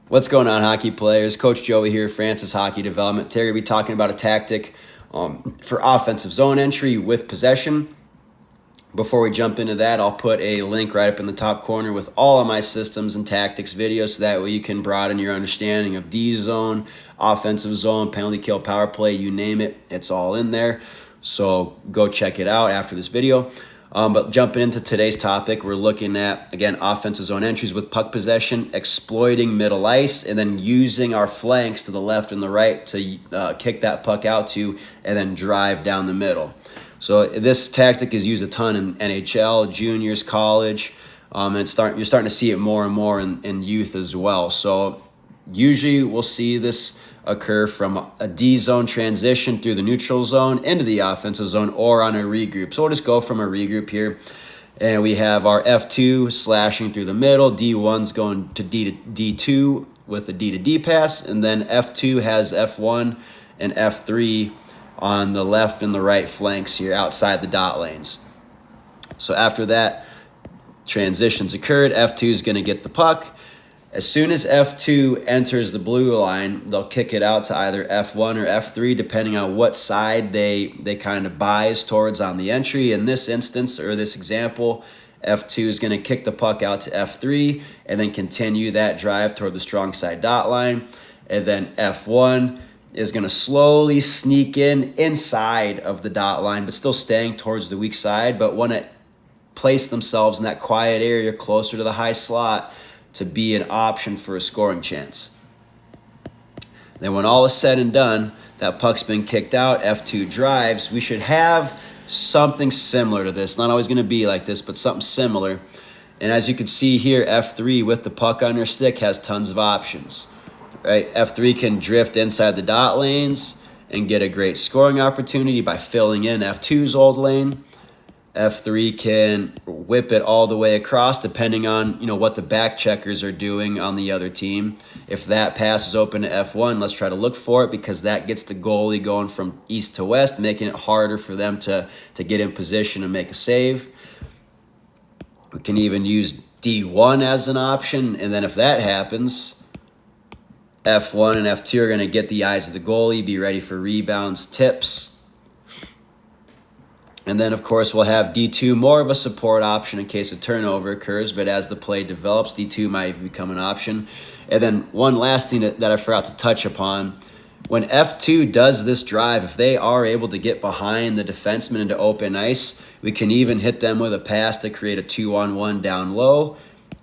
What's going on, hockey players? Coach Joey here, Francis Hockey Development. Today we're going to be talking about a tactic for offensive zone entry with possession. Before we jump into that, I'll put a link right up in the top corner with all of my systems and tactics videos, so that way you can broaden your understanding of D zone, offensive zone, penalty kill, power play, you name it. It's all in there. So go check it out after this video. But jumping into today's topic, we're looking at, again, offensive zone entries with puck possession, exploiting middle ice, and then using our flanks to the left and the right to kick that puck out to, and then drive down the middle. So this tactic is used a ton in NHL, juniors, college, and you're starting to see it more and more in youth as well. So usually we'll see this occur from a D zone transition through the neutral zone into the offensive zone or on a regroup. So we'll just go from a regroup here. And we have our F2 slashing through the middle. D1's going to D2 with the D to D pass. And then F2 has F1 and F3 on the left and the right flanks here outside the dot lanes. So after that transition's occurred, F2 is going to get the puck. As soon as F2 enters the blue line, they'll kick it out to either F1 or F3, depending on what side they kind of bias towards on the entry. In this instance, or this example, F2 is going to kick the puck out to F3 and then continue that drive toward the strong side dot line. And then F1 is going to slowly sneak inside of the dot line, but still staying towards the weak side, but want to place themselves in that quiet area closer to the high slot to be an option for a scoring chance. Then when all is said and done, that puck's been kicked out, F2 drives, we should have something similar to this. Not always going to be like this, but something similar. And as you can see here, F3 with the puck on their stick has tons of options. Right? F3 can drift inside the dot lanes and get a great scoring opportunity by filling in F2's old lane. F3 can whip it all the way across, depending on what the back checkers are doing on the other team. If that pass is open to F1, let's try to look for it, because that gets the goalie going from east to west, making it harder for them to get in position and make a save. We can even use D1 as an option, and then if that happens, F1 and F2 are going to get the eyes of the goalie, be ready for rebounds, tips. And then, of course, we'll have D2 more of a support option in case a turnover occurs, but as the play develops, D2 might even become an option. And then one last thing that I forgot to touch upon, when F2 does this drive, if they are able to get behind the defenseman into open ice, we can even hit them with a pass to create a 2-on-1 down low,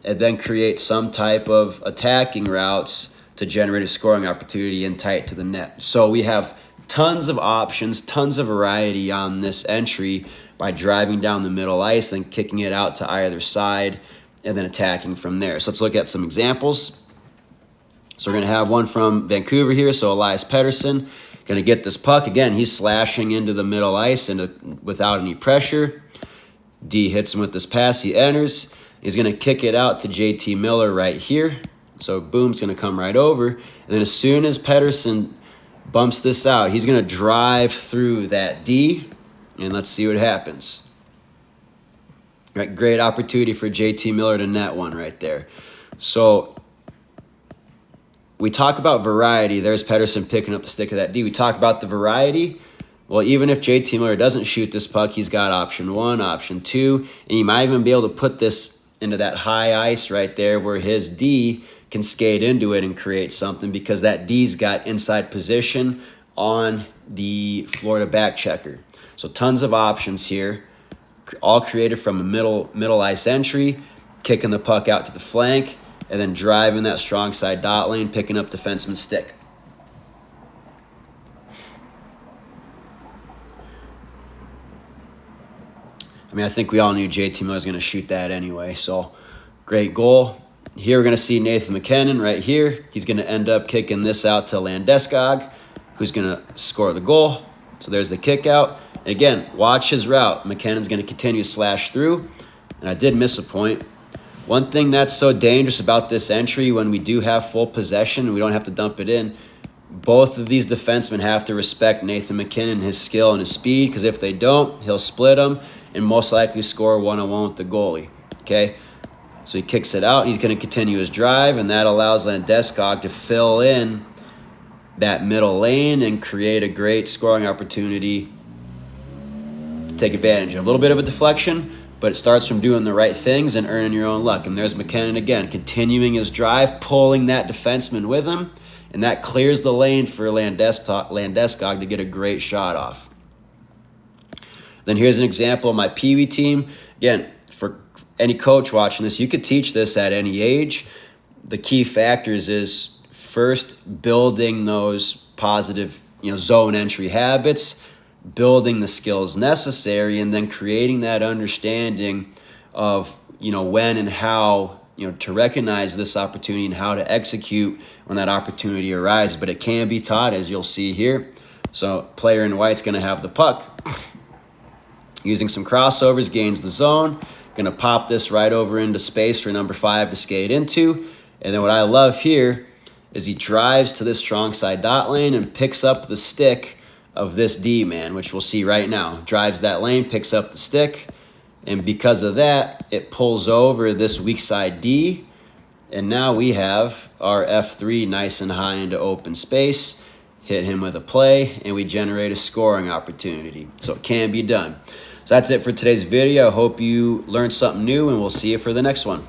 and then create some type of attacking routes to generate a scoring opportunity in tight to the net. So we have tons of options, tons of variety on this entry by driving down the middle ice and kicking it out to either side and then attacking from there. So let's look at some examples. So we're going to have one from Vancouver here. So Elias Pettersson going to get this puck. Again, he's slashing into the middle ice and without any pressure. D hits him with this pass. He enters. He's going to kick it out to JT Miller right here. So boom's going to come right over. And then as soon as Pettersson bumps this out, he's going to drive through that D, and let's see what happens. Right, great opportunity for JT Miller to net one right there. So we talk about variety. There's Pettersson picking up the stick of that D. We talk about the variety. Well, even if JT Miller doesn't shoot this puck, he's got option 1, option 2, and he might even be able to put this into that high ice right there where his D can skate into it and create something, because that D's got inside position on the Florida back checker. So tons of options here, all created from a middle ice entry, kicking the puck out to the flank, and then driving that strong side dot lane, picking up defenseman's stick. I mean, I think we all knew JT Miller was going to shoot that anyway, so great goal. Here we're going to see Nathan MacKinnon right here. He's going to end up kicking this out to Landeskog, who's going to score the goal. So there's the kick out. And again, watch his route. McKinnon's going to continue to slash through. And I did miss a point. One thing that's so dangerous about this entry, when we do have full possession and we don't have to dump it in, both of these defensemen have to respect Nathan MacKinnon, his skill and his speed, because if they don't, he'll split them and most likely score one-on-one with the goalie. Okay? So he kicks it out. He's going to continue his drive, and that allows Landeskog to fill in that middle lane and create a great scoring opportunity to take advantage of. A little bit of a deflection, but it starts from doing the right things and earning your own luck. And there's MacKinnon again, continuing his drive, pulling that defenseman with him, and that clears the lane for Landeskog to get a great shot off. Then here's an example of my Pee Wee team. Again, for any coach watching this, you could teach this at any age. The key factors is first building those positive, zone entry habits, building the skills necessary, and then creating that understanding of, when and how, to recognize this opportunity and how to execute when that opportunity arises. But it can be taught, as you'll see here. So player in white's going to have the puck. Using some crossovers, gains the zone. Going to pop this right over into space for number 5 to skate into. And then what I love here is he drives to this strong side dot lane and picks up the stick of this D-man, which we'll see right now. Drives that lane, picks up the stick, and because of that, it pulls over this weak side D, and now we have our F3 nice and high into open space. Hit him with a play, and we generate a scoring opportunity. So it can be done. So that's it for today's video. I hope you learned something new, and we'll see you for the next one.